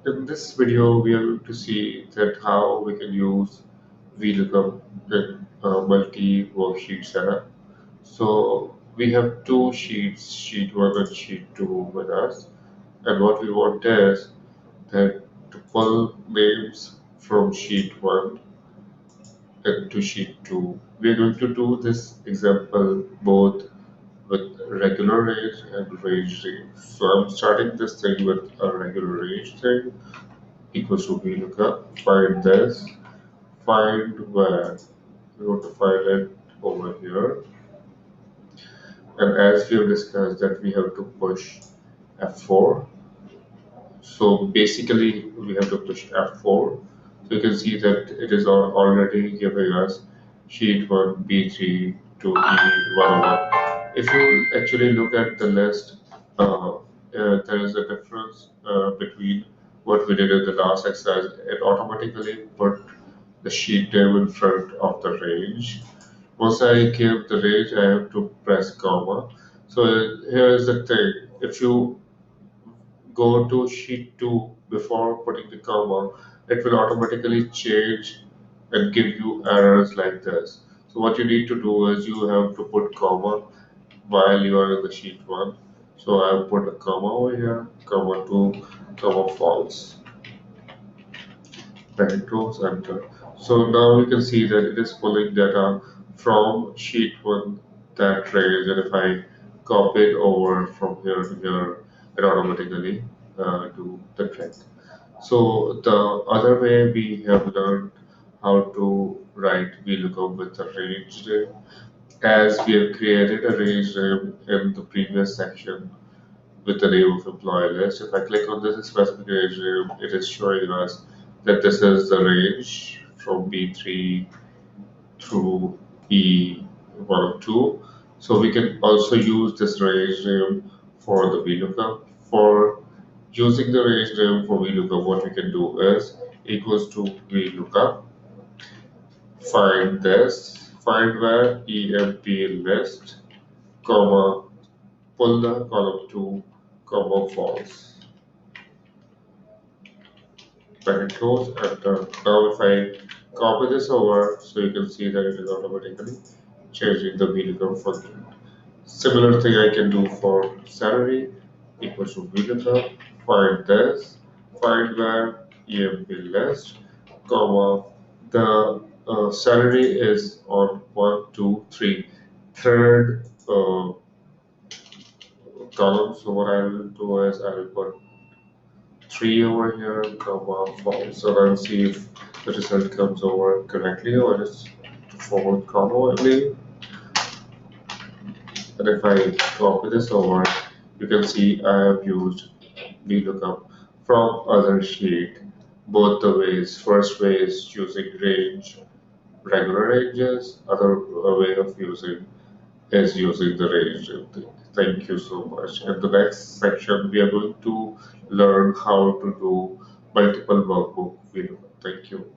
In this video, we are going to see that how we can use VLOOKUP in a multi-worksheet setup. So we have two sheets, sheet 1 and sheet 2 with us. And what we want is that to pull names from sheet 1 into sheet 2. We are going to do this example both with regular range and range range. So I'm starting this thing with a regular range thing equals to VLOOKUP, find this, find where. We want to find it over here. And as we have discussed that we have to push F4. So basically we have to push F4. So you can see that it is already giving us sheet 1, B3 to E101. If you actually look at the list, there is a difference between what we did in the last exercise. It automatically put the sheet name in front of the range. Once I give the range, I have to press comma. So here is the thing. If you go to sheet 2 before putting the comma, it will automatically change and give you errors like this. So what you need to do is you have to put comma while you are in the sheet 1. So I have put a comma over here, comma 2, comma false. Then close enter. So now you can see that it is pulling data from sheet 1 that range, and if I copy it over from here to here, it automatically do the trick. So the other way we have learned how to write VLOOKUP with the range name, as we have created a range name in the previous section with the name of employee list. If I click on this specific range name, it is showing us that this is the range from B3 through E102. So we can also use this range name for the VLOOKUP. For using the range name for VLOOKUP, what we can do is equals to VLOOKUP, find this, find where EMP list, comma, pull the column 2, comma, false. When it close, and now if I copy this over, so you can see that it is automatically changing the VLOOKUP function. Similar thing I can do for salary equals to VLOOKUP, find this, find where EMP list, comma, the salary is on 1, 2, 3, third column. So what I will do is I will put 3 over here, comma, false. So let's see if the result comes over correctly or it's forward comma only. And if I copy this over, you can see I have used VLOOKUP from other sheet both the ways. First way is using range, regular ranges. Other way of using is using the range. Thank you so much. In the next section, we are going to learn how to do multiple workbook VLOOKUP. Thank you.